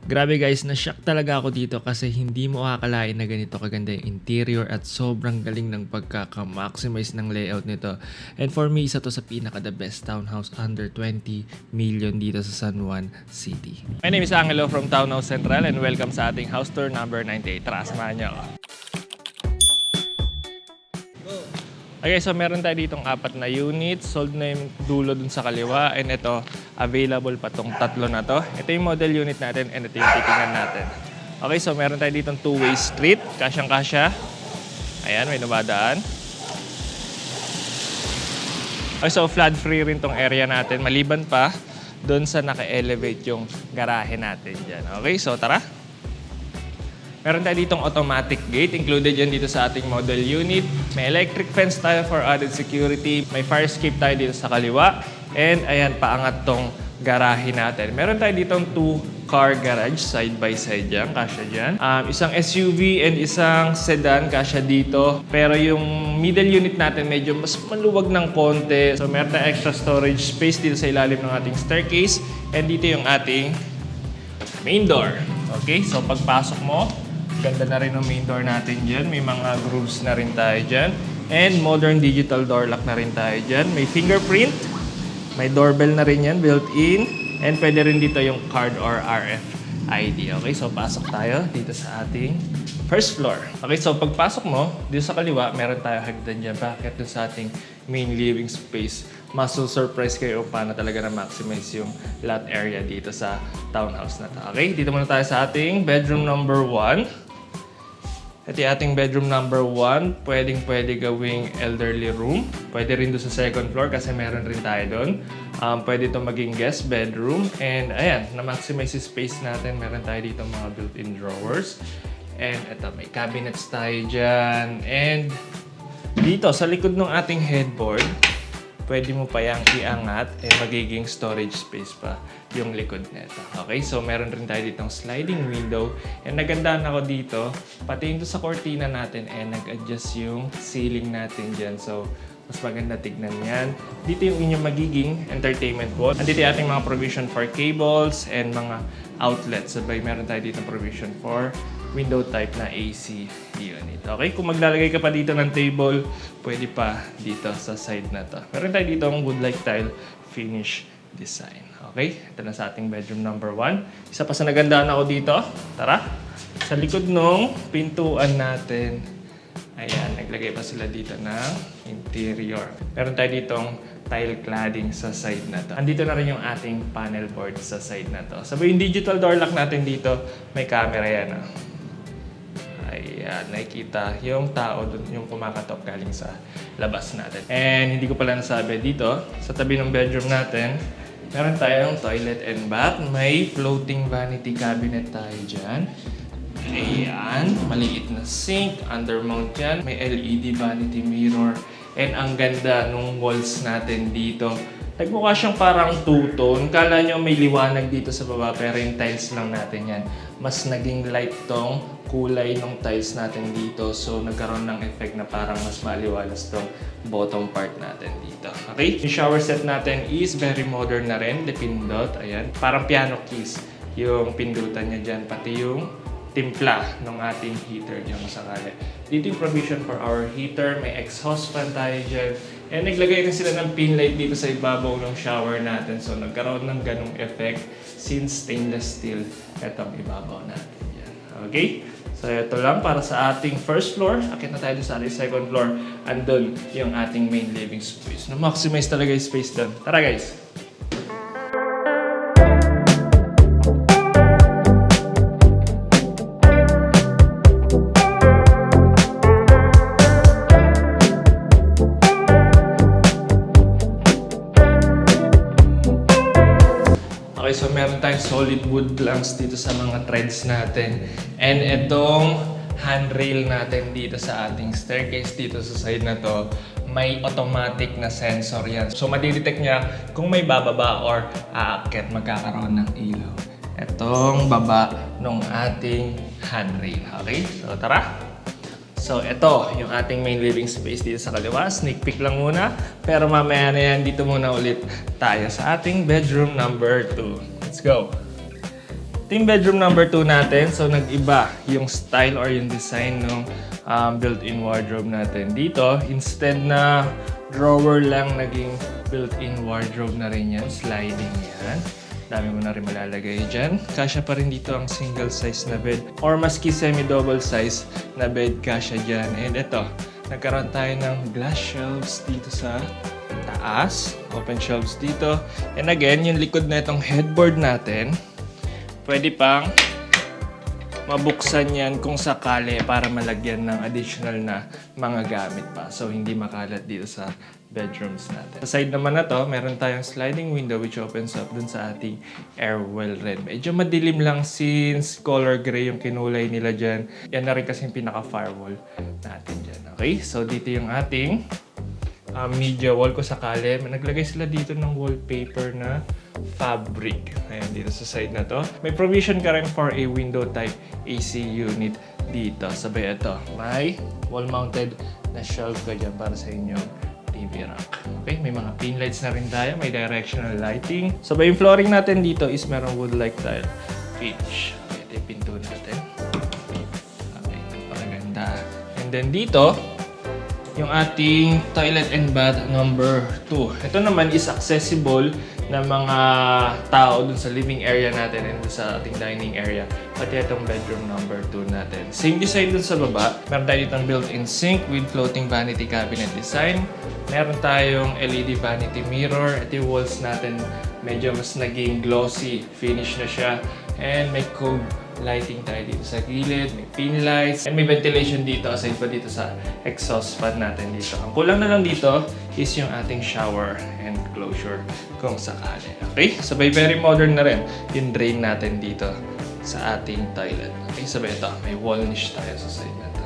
Grabe guys, na-shock talaga ako dito kasi hindi mo akalain na ganito kaganda yung interior at sobrang galing ng pagkaka-maximize ng layout nito. And for me, isa to sa pinaka-the best townhouse under 20 million dito sa San Juan City. My name is Angelo from Townhouse Central and welcome sa ating house tour number 98. Tara, samahan niyo ako. Okay, so meron tayo ditong 4 na units. Sold na yung dulo dun sa kaliwa. And ito, available pa tong 3 na to. Ito yung model unit natin and ito yung titingnan natin. Okay, so meron tayo ditong 2-way street. Kasyang-kasya. Ayan, may nabadaan. Okay, so flood free rin tong area natin. Maliban pa dun sa naka-elevate yung garahe natin dyan. Okay, so tara. Meron tayo ditong automatic gate. Included yan dito sa ating model unit. May electric fence tayo for added security. May fire escape tayo dito sa kaliwa. And ayan, paangat tong garahe natin. Meron tayo ditong 2-car garage side by side dyan. Kasya dyan. Isang SUV and isang sedan. Kasya dito. Pero yung middle unit natin medyo mas maluwag ng konti. So meron tayong extra storage space dito sa ilalim ng ating staircase. And dito yung ating main door. Okay, so pagpasok mo, ganda na rin ang main door natin dyan. May mga grooves na rin tayo dyan. And modern digital door lock na rin tayo dyan. May fingerprint. May doorbell na rin yan, built-in. And pwede rin dito yung card or RFID. Okay, so pasok tayo dito sa ating first floor. Okay, so pagpasok mo, dito sa kaliwa, meron tayo hagdan dyan. Bakit dito sa ating main living space? Masu-surprise kayo paano talaga na-maximize yung lot area dito sa townhouse na to. Okay, dito muna tayo sa ating bedroom number 1. Ito yung ating bedroom number 1. Pwede gawing elderly room. Pwede rin doon sa second floor kasi meron rin tayo doon. Pwede ito maging guest bedroom. And ayan, na-maximize yung space natin. Meron tayo dito mga built-in drawers. And ito, may cabinets tayo dyan. And dito, sa likod ng ating headboard, pwede mo pa yung iangat, magiging storage space pa yung likod nito. Okay, so meron rin tayo ditong sliding window. And nagandahan ako dito, pati yung sa cortina natin, nag-adjust yung ceiling natin dyan. So, mas maganda tignan yan. Dito yung inyong magiging entertainment wall. Andito yung ating mga provision for cables and mga outlets. Sabay, meron tayo ditong provision for window type na AC unit. Okay, kung maglalagay ka pa dito ng table, pwede pa dito sa side na to. Meron tayo dito ang wood-like tile finish design. Okay, ito na sa ating bedroom number 1. Isa pa sa nagandaan ako dito. Tara! Sa likod nung pintuan natin, ayan, naglagay pa sila dito ng interior. Meron tayo ditong tile cladding sa side na to. Andito na rin yung ating panel board sa side na to. Sabi yung digital door lock natin dito, may camera yan. Ayan, nakikita yung tao dun, yung kumakatok galing sa labas natin. And hindi ko pala nasabi dito, sa tabi ng bedroom natin, meron tayong toilet and bath. May floating vanity cabinet tayo dyan. Ayan, maliit na sink, undermount yan. May LED vanity mirror. And ang ganda nung walls natin dito. Nagmukha siyang parang two-tone. Kala nyo may liwanag dito sa baba, pero yung tiles lang natin yan. Mas naging light tong kulay ng tiles natin dito. So, nagkaroon ng effect na parang mas maliwalas tong bottom part natin dito. Okay? Yung shower set natin is very modern na rin. Dipindot. Ayan. Parang piano keys yung pindutan niya dyan. Pati yung timpla ng ating heater dyan masakali. Dito yung provision for our heater. May exhaust fan tayo dyan. And naglagay rin sila ng pin light dito sa ibabaw ng shower natin. So nagkaroon ng ganong effect since stainless steel itong ibabaw natin dyan. Okay? So ito lang para sa ating first floor. Akit na tayo sa ating second floor. Andun yung ating main living space. Na-maximize talaga yung space doon. Tara guys! Okay, so meron tayong solid wood planks dito sa mga treads natin. And itong handrail natin dito sa ating staircase dito sa side na to, may automatic na sensor yan. So madidetect niya kung may bababa or aakyat, magkakaroon ng ilaw. Itong baba ng ating handrail. Okay, so tara! So, ito yung ating main living space dito sa kaliwa. Sneak peek lang muna. Pero mamaya na yan, dito muna ulit tayo sa ating bedroom number 2. Let's go! Ito yung bedroom number 2 natin. So, nag-iba yung style or yung design ng built-in wardrobe natin. Dito, instead na drawer lang, naging built-in wardrobe na rin yan. Sliding yan. Dami mo na rin malalagay dyan. Kasya pa rin dito ang single size na bed or maski semi-double size na bed, kasya dyan. And ito, nagkaroon tayo ng glass shelves dito sa taas. Open shelves dito. And again, yung likod na itong headboard natin, pwede pang mabuksan yan kung sakali para malagyan ng additional na mga gamit pa. So, hindi makalat dito sa bedrooms natin. Sa side naman na to, meron tayong sliding window which opens up dun sa ating airwell red. Medyo madilim lang since color gray yung kinulay nila dyan. Yan na rin kasi yung pinaka-firewall natin dyan. Okay? So, dito yung ating media wall ko sakali. Naglagay sila dito ng wallpaper na fabric. Ayan, dito sa side na to. May provision ka rin for a window type AC unit dito. Sabay ito, may wall-mounted na shelf ka dyan para sa inyong TV rack. Okay, may mga pin lights na rin tayo. May directional lighting. Sabay yung flooring natin dito is merong wood-like tile finish. Okay, ito yung pinto natin. Okay, napakaganda. And then dito, yung ating toilet and bath number 2. Ito naman is accessible ng mga tao dun sa living area natin and dun sa ating dining area. Pati itong bedroom number 2 natin. Same design dun sa baba. Meron tayo ditong built-in sink with floating vanity cabinet design. Meron tayong LED vanity mirror. Ito yung walls natin, medyo mas naging glossy finish na siya. And may cove lighting tayo dito sa gilid, may pin lights, and may ventilation dito aside pa dito sa exhaust fan natin dito. Ang kulang na lang dito is yung ating shower and closure kung sakali. Okay? Sabay very modern na rin yung drain natin dito sa ating toilet. Okay? Sabay ito, may wall niche tayo sa side na ito.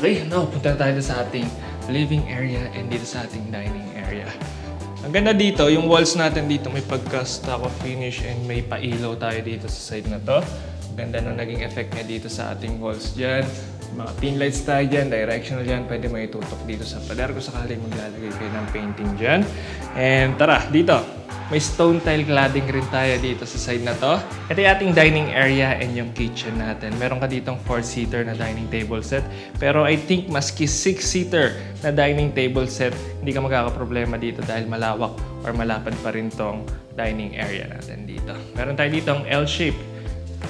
Okay, now punta tayo sa ating living area and dito sa ating dining area. Ang ganda dito, yung walls natin dito may pagka-stucco finish and may pailaw tayo dito sa side na to. Ganda nung naging effect niya dito sa ating walls dyan. Mga pin lights tayo dyan, directional dyan. Pwede mo itutok dito sa pader kung sakaling maglalagay kayo ng painting dyan. And tara, dito. May stone tile cladding rin tayo dito sa side na to. Ito yung ating dining area and yung kitchen natin. Meron ka ditong 4-seater na dining table set. Pero I think maski 6-seater na dining table set, hindi ka magkakaproblema dito dahil malawak or malapad pa rin tong dining area natin dito. Meron tayo ditong L-shape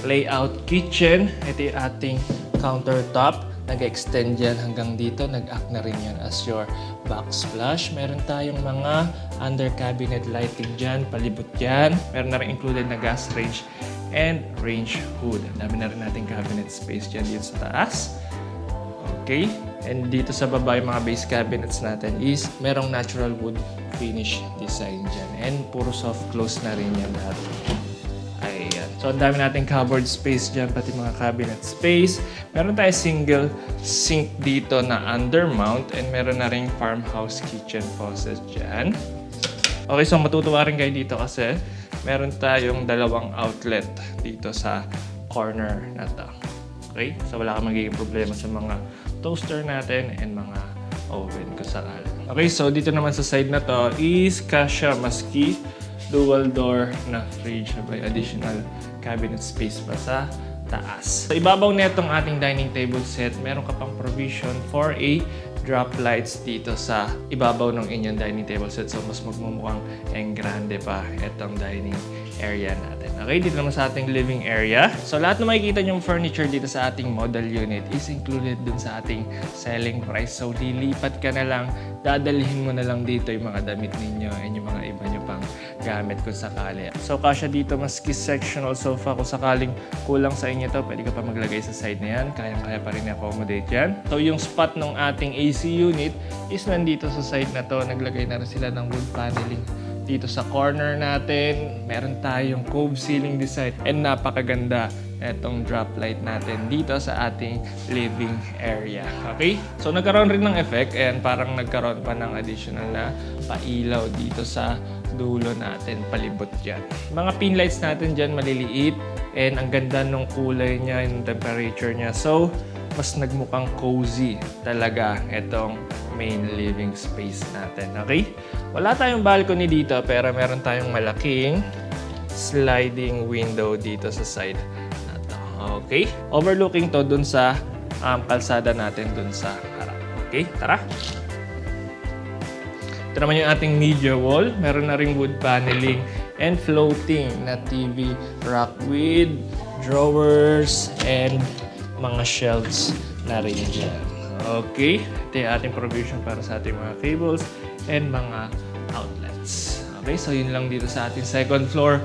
layout kitchen. Ito yung ating countertop. Nag-extend yan hanggang dito. Nag-act na rin yan as your backsplash. Meron tayong mga under cabinet lighting dyan, palibot dyan. Meron na rin included na gas range and range hood. Dami na rin nating cabinet space dyan dito sa taas. Okay. And dito sa baba yung mga base cabinets natin is merong natural wood finish design dyan. And puro soft close na rin yan lahat. Ayan. So, ang dami nating cupboard space dyan, pati mga cabinet space. Meron tayo single sink dito na undermount and meron na rin farmhouse kitchen faucet dyan. Okay, so matutuwa rin kayo dito kasi meron tayong dalawang outlet dito sa corner na to. Okay? So, wala kang magiging problema sa mga toaster natin and mga oven kung sakali. Okay, so dito naman sa side na to is kasya maski dual door na fridge na may additional cabinet space pa sa taas. Sa ibabaw na itong ating dining table set, meron ka pang provision for a drop lights dito sa ibabaw ng inyong dining table set. So, mas magmumukhang grande pa itong dining area natin. Okay, dito naman sa ating living area. So, lahat na makikita nyong furniture dito sa ating model unit is included dun sa ating selling price. So, lilipat ka na lang, dadalhin mo na lang dito yung mga damit ninyo and yung mga iba nyo pang gamit kung sakali. So, kasya dito maski sectional sofa kung sakaling kulang sa inyo to, pwede ka pa maglagay sa side na yan. Kaya pa rin accommodate yan. So, yung spot ng ating AC unit is nandito sa side na to. Naglagay na rin sila ng wood paneling dito sa corner natin. Meron tayong cove ceiling design and napakaganda itong drop light natin dito sa ating living area. Okay? So, nagkaroon rin ng effect and parang nagkaroon pa ng additional na pailaw dito sa dulo natin, palibot dyan. Mga pin lights natin dyan maliliit and ang ganda ng kulay niya, yung temperature niya. So, mas nagmukhang cozy talaga itong main living space natin. Okay? Wala tayong balcony dito pero meron tayong malaking sliding window dito sa side na to. Okay? Overlooking to dun sa kalsada natin dun sa harap. Okay? Tara! Ito naman yung ating media wall. Meron na ring wood paneling and floating na TV rack with drawers and mga shelves na rin dyan. Okay? Ito yung ating provision para sa ating mga cables and mga outlets. Okay? So, yun lang dito sa ating second floor.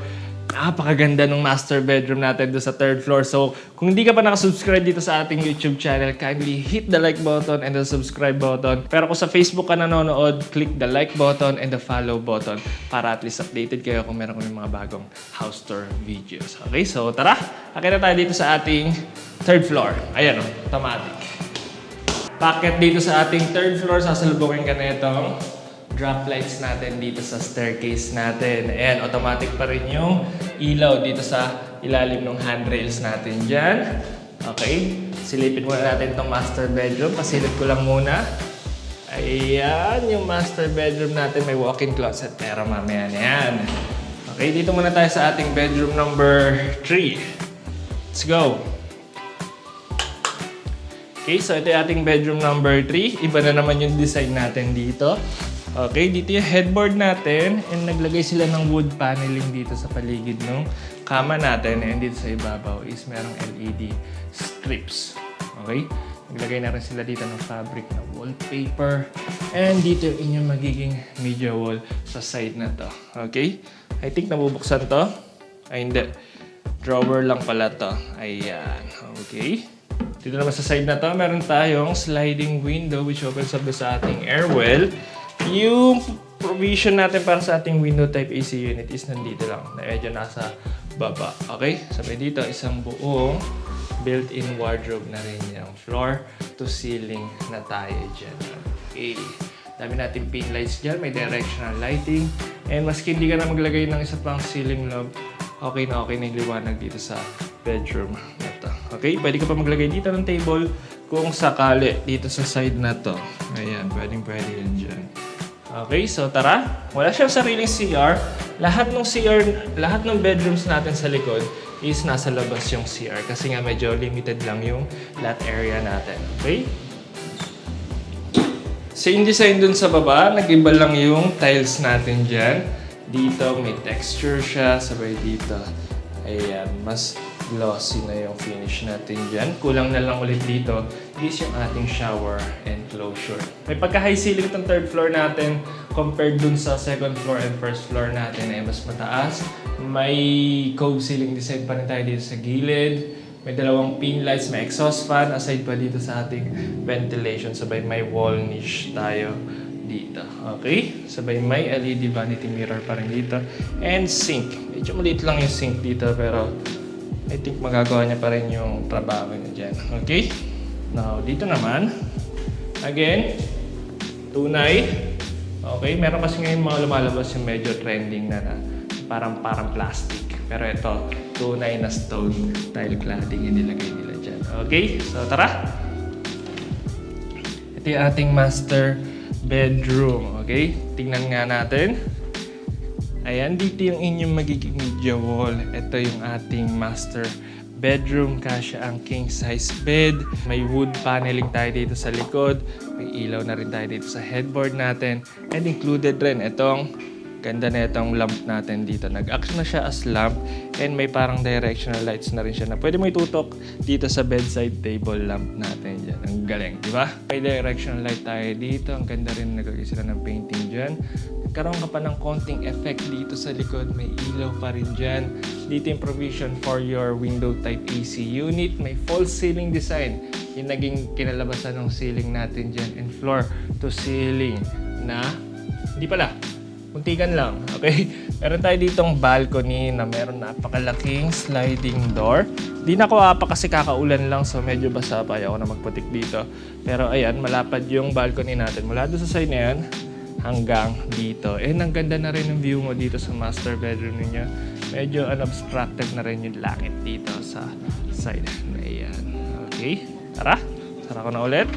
Napakaganda ng master bedroom natin doon sa third floor. So, kung hindi ka pa nakasubscribe dito sa ating YouTube channel, kindly hit the like button and the subscribe button. Pero kung sa Facebook ka nanonood, click the like button and the follow button para at least updated kayo kung meron kami mga bagong house tour videos. Okay, so tara! Akit na tayo dito sa ating third floor. Ayan, automatic. Packet dito sa ating third floor, sasalubungin ka na itong drop lights natin dito sa staircase natin. And automatic pa rin yung ilaw dito sa ilalim ng handrails natin dyan. Okay. Silipin muna natin itong master bedroom. Pasilip ko lang muna. Ayan, yung master bedroom natin. May walk-in closet. Pero mamaya na yan. Okay, dito muna tayo sa ating bedroom number 3. Let's go. Okay, so ito yung ating bedroom number 3. Iba na naman yung design natin dito. Okay, dito yung headboard natin and naglagay sila ng wood paneling dito sa paligid ng kama natin and dito sa ibabaw is merong LED strips. Okay, naglagay na rin sila dito ng fabric na wallpaper and dito yung inyong magiging media wall sa side na to. Okay, I think nabubuksan to. Ay hindi, drawer lang pala to. Ayan, okay. Dito naman sa side na to, meron tayong sliding window which opens up sa ating air well. Yung provision natin para sa ating window type AC unit is nandito lang, na medyo nasa baba. Okay? Sabay dito, isang buong built-in wardrobe na rin yung floor to ceiling na tayo dyan. Okay. Dami natin pin lights dyan, may directional lighting. And maski hindi ka na maglagay ng isa pang ceiling lamp, okay na yung liwanag dito sa bedroom na to. Okay? Pwede ka pa maglagay dito ng table kung sakali dito sa side na to. Ayan, pwede yan dyan. Okay, so tara. Wala siyang sariling CR. Lahat ng bedrooms natin sa likod is nasa labas yung CR kasi nga medyo limited lang yung lot area natin. Okay? Same design dun sa baba. Nag-iba lang yung tiles natin dyan. Dito may texture siya. Sabay dito. Ayan, mas glossy na yung finish natin dyan. Kulang na lang ulit dito is yung ating shower and closure. May pagka-high ceiling itong third floor natin compared dun sa second floor and first floor natin ay mas mataas. May cove ceiling design pa rin tayo dito sa gilid. May dalawang pin lights, may exhaust fan. Aside pa dito sa ating ventilation, sabay may wall niche tayo dito. Okay? Sabay may LED vanity mirror pa rin dito. And sink. Medyo maliit lang yung sink dito pero I think magagawa niya pa rin yung trabaho niya dyan. Okay? Now, dito naman. Again, tunay. Okay? Meron kasi ngayon mga lumalabas yung medyo trending na parang plastic. Pero ito, tunay na stone tile cladding yung nilagay nila dyan. Okay? So, tara! Ito yung ating master bedroom. Okay? Tingnan nga natin. Ayan, dito yung inyong magiging media wall. Ito yung ating master bedroom. Kasya ang king size bed. May wood paneling tayo dito sa likod. May ilaw na rin tayo dito sa headboard natin. And included rin itong ganda na itong lamp natin dito. Nag-act na siya as lamp. And may parang directional lights na rin siya na pwede mo itutok dito sa bedside table lamp natin dyan. Ang galing, di ba? May directional light tayo dito. Ang ganda rin, nagagay sila ng painting dyan. Nagkaroon ka pa ng konting effect dito sa likod. May ilaw pa rin dyan. Dito yung provision for your window type AC unit. May false ceiling design. Yung naging kinalabasan ng ceiling natin dyan. And floor to ceiling na, hindi pala, muntikan lang. Okay? Meron tayo ditong balcony na meron napakalaking sliding door. Di na ako apa kasi kakaulan lang so medyo basa pa. Ayaw ko na magputik dito. Pero ayan, malapad yung balcony natin. Mula doon sa side na yan hanggang dito. And ang ganda na rin ng view mo dito sa master bedroom ninyo. Medyo unobstructed na rin yung lakit dito sa side na yan. Okay? Tara! Tara ko na ulit.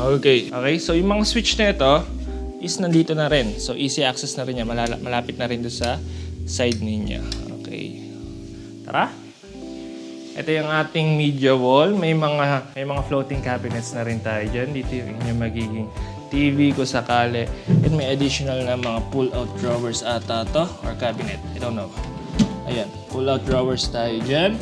Okay. Okay, so yung mga switch na ito, is nandito na rin. So easy access na rin niya. Malapit na rin doon sa side ninyo. Okay. Tara! Ito yung ating media wall. May mga floating cabinets na rin tayo dyan. Dito yung inyong magiging TV ko sakali. And may additional na mga pull-out drawers ata to or cabinet. I don't know. Ayan, pull-out drawers tayo dyan.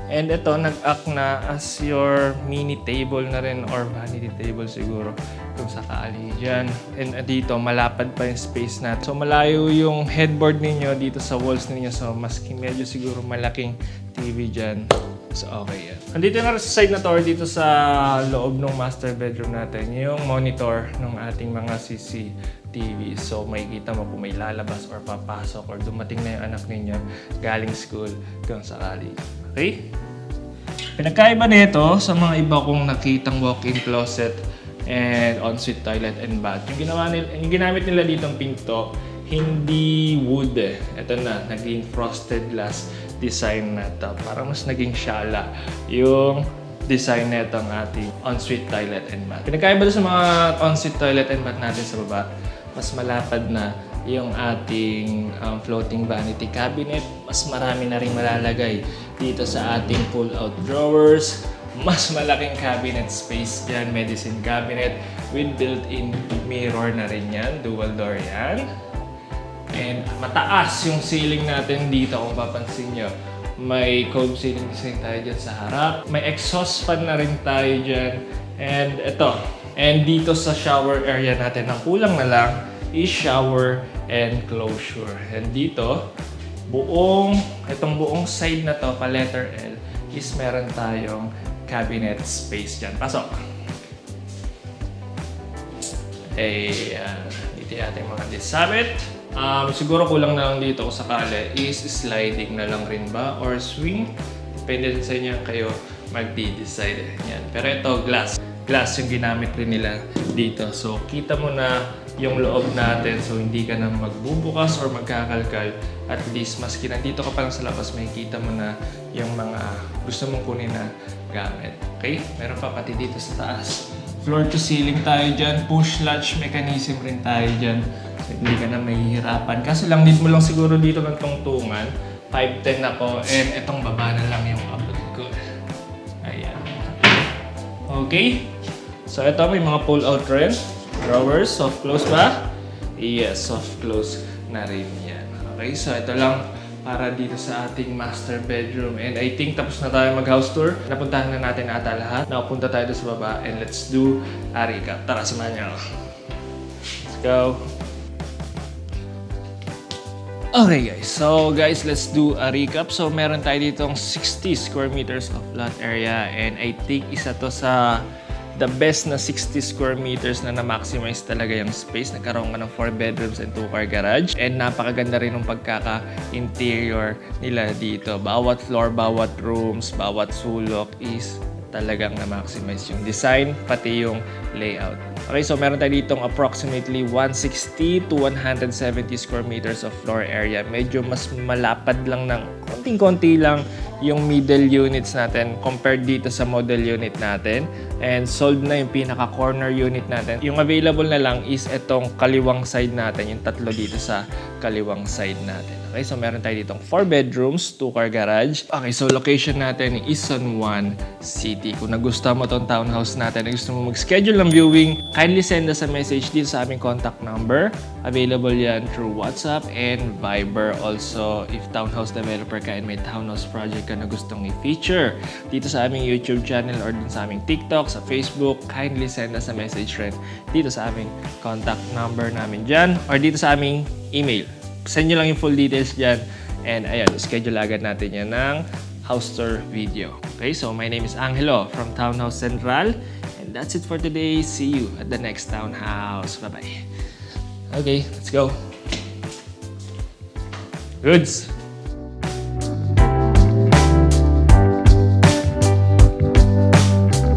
And ito, nag-act na as your mini table na rin or vanity table siguro kung sakali dyan. And dito, malapad pa yung space natin. So malayo yung headboard ninyo dito sa walls ninyo. So maski medyo siguro malaking TV dyan. So okay yan. Andito na rin sa side na to or dito sa loob ng master bedroom natin yung monitor ng ating mga CCTV. So makikita mo kung may lalabas or papasok or dumating na yung anak ninyo galing school kung sakali. Okay? Pinagkaiba nito sa mga iba kong nakitang walk-in closet and ensuite toilet and bath. Yung ginamit nila ditong pinto, hindi wood eh. Ito na, naging frosted glass design na ito. Para mas naging shala yung design na itong ating ensuite toilet and bath. Pinagkaiba sa mga ensuite toilet and bath natin sa baba, mas malapad na yung ating floating vanity cabinet. Mas marami na rin malalagay dito sa ating pull-out drawers. Mas malaking cabinet space dyan, medicine cabinet with built-in mirror na rin yan, dual door yan. And mataas yung ceiling natin dito kung papansin nyo. May cove ceiling design tayo dyan sa harap. May exhaust fan na rin tayo dyan. And ito. And dito sa shower area natin, ang kulang na lang is shower and closure. And dito, itong buong side na to, pa letter L, is meron tayong cabinet space dyan. Pasok! Dito yung ating mga disabit. Siguro kulang na lang dito kung sakali is sliding na lang rin ba or swing. Depende sa inyo kayo magdi-decide. Yan. Pero ito, glass. Glass yung ginamit rin nila dito. So, kita mo na yung loob natin. So, hindi ka na magbubukas or magkakalkal. At least, maski nandito ka pa lang sa labas, makikita mo na yung mga gusto mong kunin na gamit. Okay? Meron pa pati dito sa taas. Floor to ceiling tayo dyan. Push latch mechanism rin tayo dyan. So, hindi ka na mahihirapan. Kaso lang, need mo lang siguro dito ng tungtungan. 5'10 ako. And itong baba na lang yung abot ko. Ayan. Okay? So, ito may mga pull-out rin. Drawers, soft close ba? Yes, soft close na rin yan. Okay, so ito lang para dito sa ating master bedroom. And I think tapos na tayo mag-house tour. Napuntahan na natin ata lahat. Nakapunta tayo doon sa baba and let's do a recap. Tara, samahan niyo ako. Let's go! Okay guys, let's do a recap. So meron tayo ditong 60 square meters of lot area and I think isa to sa the best na 60 square meters na na-maximize talaga yung space. Nagkaroon ka ng 4 bedrooms and 2-car garage. And napakaganda rin ng pagkaka-interior nila dito. Bawat floor, bawat rooms, bawat sulok is talagang na-maximize yung design, pati yung layout. Okay, so meron tayo ditong approximately 160 to 170 square meters of floor area. Medyo mas malapad lang ng konting-konti lang yung middle units natin compared dito sa model unit natin. And sold na yung pinaka-corner unit natin. Yung available na lang is itong kaliwang side natin, yung tatlo dito sa kaliwang side natin. Okay, so meron tayo ditong 4 bedrooms, 2-car garage. Okay, so location natin is San Juan City. Kung nagustuhan mo tong townhouse natin, gusto mo mag-schedule ng viewing, kindly send us a message dito sa aming contact number. Available yan through WhatsApp and Viber. Also, if townhouse developer ka and may townhouse project ka na gustong i-feature dito sa aming YouTube channel or dun sa aming TikTok, sa Facebook, kindly send us a message rin dito sa aming contact number namin dyan or dito sa aming email. Send nyo lang yung full details dyan and ayan, schedule agad natin yan ng house tour video. Okay, so my name is Angelo from Townhouse Central and that's it for today. See you at the next townhouse. Bye-bye. Okay, let's go. Goods.